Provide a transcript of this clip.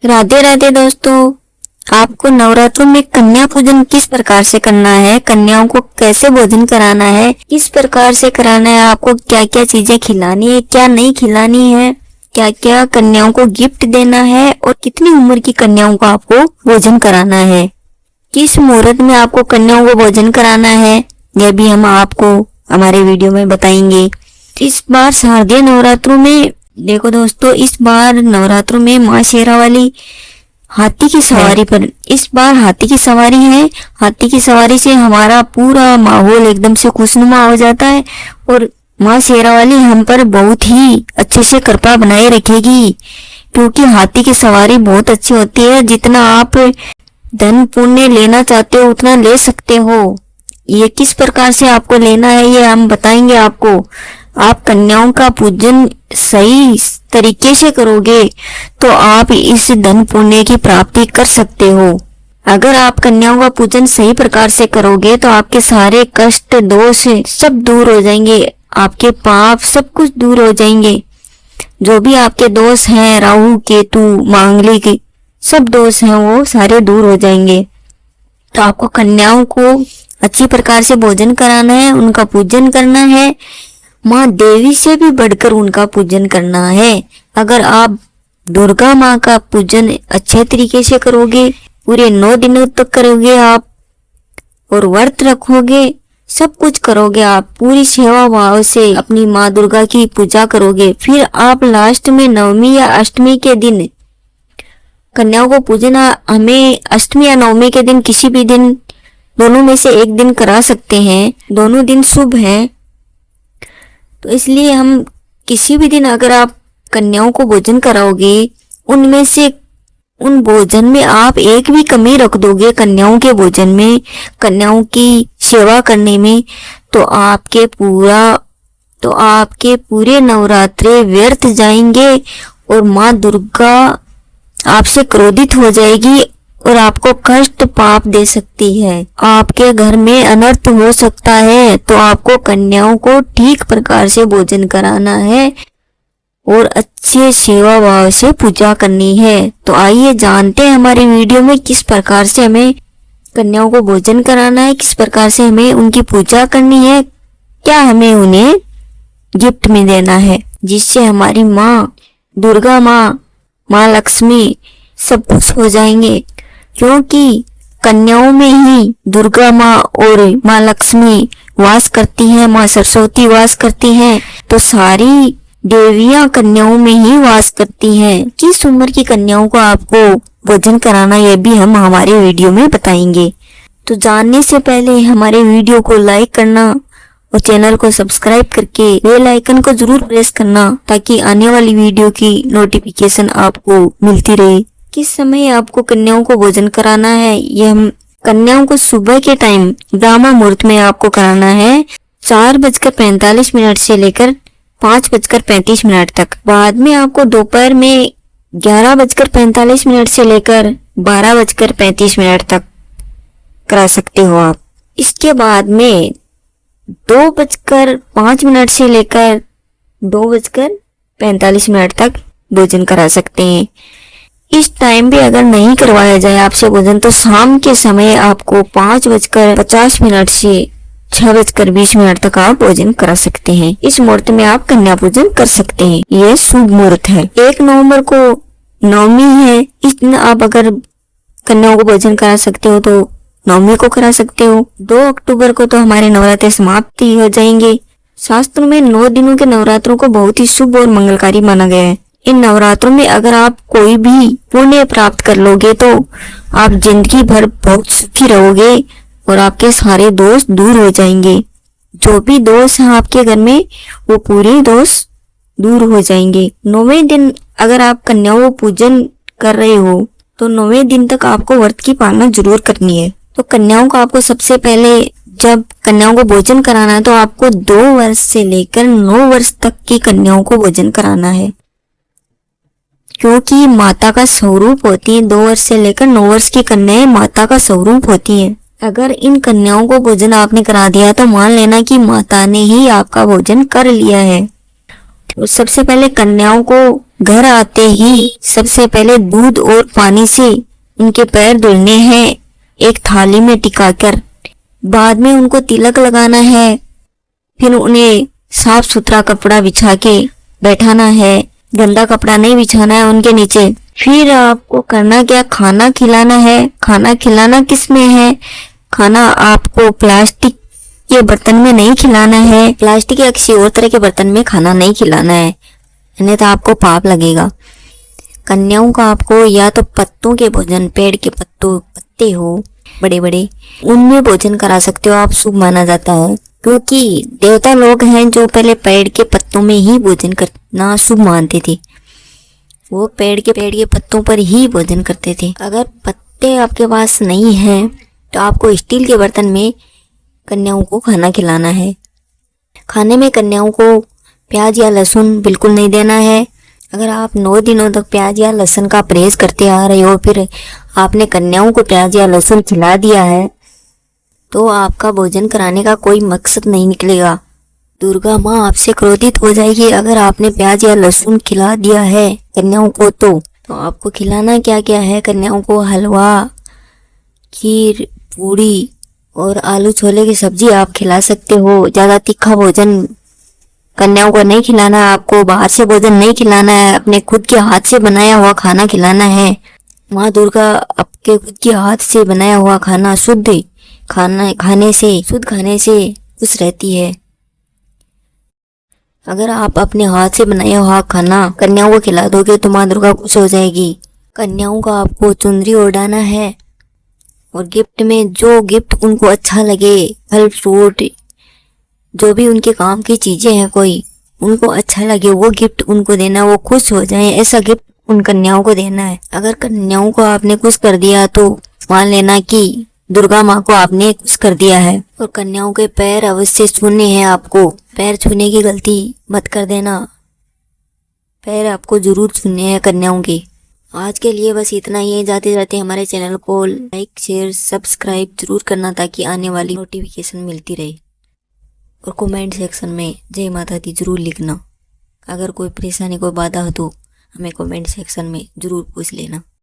राधे राधे दोस्तों, आपको नवरात्रों में कन्या पूजन किस प्रकार से करना है, कन्याओं को कैसे भोजन कराना है, किस प्रकार से कराना है, आपको क्या क्या चीजें खिलानी है, क्या नहीं खिलानी है, क्या क्या कन्याओं को गिफ्ट देना है और कितनी उम्र की कन्याओं को आपको भोजन कराना है, किस मुहूर्त में आपको कन्याओं को भोजन कराना है, यह भी हम आपको हमारे वीडियो में बताएंगे। इस बार शारदीय नवरात्रों में देखो दोस्तों, इस बार नवरात्रों में माँ शेरावाली हाथी की सवारी पर इस बार हाथी की सवारी है। हाथी की सवारी से हमारा पूरा माहौल एकदम से खुशनुमा हो जाता है और माँ शेरावाली हम पर बहुत ही अच्छे से कृपा बनाए रखेगी, क्योंकि हाथी की सवारी बहुत अच्छी होती है। जितना आप धन पुण्य लेना चाहते हो उतना ले सकते हो। ये किस प्रकार से आपको लेना है ये हम बताएंगे आपको। आप कन्याओं का पूजन सही तरीके से करोगे तो आप इस धन पुण्य की प्राप्ति कर सकते हो। अगर आप कन्याओं का पूजन सही प्रकार से करोगे तो आपके सारे कष्ट दोष सब दूर हो जाएंगे, आपके पाप सब कुछ दूर हो जाएंगे। जो भी आपके दोष हैं, राहु केतु मांगलिक सब दोष हैं, वो सारे दूर हो जाएंगे। तो आपको कन्याओं को अच्छी प्रकार से भोजन कराना है, उनका पूजन करना है, माँ देवी से भी बढ़कर उनका पूजन करना है। अगर आप दुर्गा माँ का पूजन अच्छे तरीके से करोगे, पूरे 9 दिनों तक करोगे आप और व्रत रखोगे, सब कुछ करोगे, आप पूरी सेवा भाव से अपनी माँ दुर्गा की पूजा करोगे, फिर आप लास्ट में नवमी या अष्टमी के दिन कन्याओं को पूजना हमें अष्टमी या नवमी के दिन किसी भी दिन दोनों में से एक दिन करा सकते हैं। दोनों दिन शुभ हैं, तो इसलिए हम किसी भी दिन अगर आप कन्याओं को भोजन कराओगे, उनमें से उन भोजन में आप एक भी कमी रख दोगे कन्याओं के भोजन में, कन्याओं की सेवा करने में, तो आपके पूरे नवरात्रे व्यर्थ जाएंगे और माँ दुर्गा आपसे क्रोधित हो जाएगी और आपको कष्ट पाप दे सकती है। आपके घर में अनर्थ हो सकता है, तो आपको कन्याओं को ठीक प्रकार से भोजन कराना है और अच्छे सेवा भाव से पूजा करनी है। तो आइए जानते हैं हमारी वीडियो में किस प्रकार से हमें कन्याओं को भोजन कराना है, किस प्रकार से हमें उनकी पूजा करनी है, क्या हमें उन्हें गिफ्ट में देना है, जिससे हमारी माँ दुर्गा माँ लक्ष्मी सब खुश हो जाएंगे। क्योंकि कन्याओं में ही दुर्गा माँ और माँ लक्ष्मी वास करती हैं, माँ सरस्वती वास करती हैं, तो सारी देवियां कन्याओं में ही वास करती हैं। किस उम्र की कन्याओं को आपको भोजन कराना यह भी हम हमारे वीडियो में बताएंगे। तो जानने से पहले हमारे वीडियो को लाइक करना और चैनल को सब्सक्राइब करके बेल आइकन को जरूर प्रेस करना, ताकि आने वाली वीडियो की नोटिफिकेशन आपको मिलती रहे। किस समय आपको कन्याओं को भोजन कराना है, यह हम कन्याओं को सुबह के टाइम ब्राह्मण मुहूर्त में आपको कराना है 4:45 से लेकर 5:35 तक। बाद में आपको दोपहर में 11:45 से लेकर 12:35 तक करा सकते हो आप। इसके बाद में 2:05 से लेकर 2:45 तक भोजन करा सकते हैं। इस टाइम भी अगर नहीं करवाया जाए आपसे भोजन, तो शाम के समय आपको 5:50 से 6:20 तक आप भोजन करा सकते हैं। इस मुहूर्त में आप कन्या पूजन कर सकते हैं, ये शुभ मुहूर्त है। 1 नवंबर को नवमी है, इस दिन आप अगर कन्याओं को भोजन करा सकते हो तो नवमी को करा सकते हो। 2 अक्टूबर को तो हमारे नवरात्रे समाप्ति हो जाएंगे। शास्त्रों में 9 दिनों के नवरात्रों को बहुत ही शुभ और मंगलकारी माना गया है। इन नवरात्रों में अगर आप कोई भी पुण्य प्राप्त कर लोगे तो आप जिंदगी भर बहुत सुखी रहोगे और आपके सारे दोष दूर हो जाएंगे। जो भी दोष हैं आपके घर में वो पूरे दोष दूर हो जाएंगे। 9वें दिन अगर आप कन्याओं को पूजन कर रहे हो तो 9वें दिन तक आपको व्रत की पालना जरूर करनी है। तो कन्याओं को आपको सबसे पहले जब कन्याओं को भोजन कराना है तो आपको 2 वर्ष से लेकर 9 वर्ष तक की कन्याओं को भोजन कराना है, क्योंकि माता का स्वरूप होती है। 2 वर्ष से लेकर 9 वर्ष की कन्याएं माता का स्वरूप होती हैं। अगर इन कन्याओं को भोजन आपने करा दिया तो मान लेना कि माता ने ही आपका भोजन कर लिया है। तो सबसे पहले कन्याओं को घर आते ही सबसे पहले दूध और पानी से उनके पैर धुलने हैं एक थाली में टिकाकर। बाद में उनको तिलक लगाना है, फिर उन्हें साफ सुथरा कपड़ा बिछा के बैठाना है, गंदा कपड़ा नहीं बिछाना है उनके नीचे। फिर आपको करना क्या, खाना खिलाना है। खाना खिलाना किस में है, खाना आपको प्लास्टिक के बर्तन में नहीं खिलाना है, प्लास्टिक या किसी और तरह के बर्तन में खाना नहीं खिलाना है, अन्यथा आपको पाप लगेगा। कन्याओं का आपको या तो पत्तों के भोजन, पेड़ के पत्ते हो बड़े बड़े, उनमें भोजन करा सकते हो, आप शुभ माना जाता है। क्योंकि देवता लोग हैं जो पहले पेड़ के पत्तों में ही भोजन करना शुभ मानते थे, वो पेड़ के पत्तों पर ही भोजन करते थे। अगर पत्ते आपके पास नहीं हैं तो आपको स्टील के बर्तन में कन्याओं को खाना खिलाना है। खाने में कन्याओं को प्याज या लहसुन बिल्कुल नहीं देना है। अगर आप 9 दिनों तक प्याज या लहसुन का परहेज करते आ रहे हो, फिर आपने कन्याओं को प्याज या लहसुन खिला दिया है, तो आपका भोजन कराने का कोई मकसद नहीं निकलेगा। दुर्गा माँ आपसे क्रोधित हो जाएगी अगर आपने प्याज या लहसुन खिला दिया है कन्याओं को। तो आपको खिलाना क्या क्या है कन्याओं को, हलवा, खीर, पूड़ी और आलू छोले की सब्जी आप खिला सकते हो। ज्यादा तीखा भोजन कन्याओं को नहीं खिलाना है, आपको बाहर से भोजन नहीं खिलाना है, अपने खुद के हाथ से बनाया हुआ खाना खिलाना है। माँ दुर्गा आपके खुद के हाथ से बनाया हुआ खाना, शुद्ध खाने से खुश रहती है। अगर आप अपने हाथ से बनाया हुआ खाना कन्याओं को खिला दोगे तो माँ दुर्गा खुश हो जाएगी। कन्याओं का आपको चुनरी ओढ़ाना है और गिफ्ट में जो गिफ्ट उनको अच्छा लगे, फल फ्रूट, जो भी उनके काम की चीजें हैं, कोई उनको अच्छा लगे वो गिफ्ट उनको देना, वो खुश हो जाएं, ऐसा गिफ्ट उन कन्याओं को देना है। अगर कन्याओं को आपने खुश कर दिया तो मान लेना कि दुर्गा माँ को आपने खुश कर दिया है। और कन्याओं के पैर अवश्य छूने हैं आपको, पैर छूने की गलती मत कर देना, पैर आपको जरूर छूने हैं कन्याओं के। आज के लिए बस इतना ही। जाते जाते हमारे चैनल को लाइक, शेयर, सब्सक्राइब जरूर करना ताकि आने वाली नोटिफिकेशन मिलती रहे। और कमेंट सेक्शन में जय माता दी जरूर लिखना। अगर कोई परेशानी, कोई बाधा हो तो हमें कमेंट सेक्शन में जरूर पूछ लेना।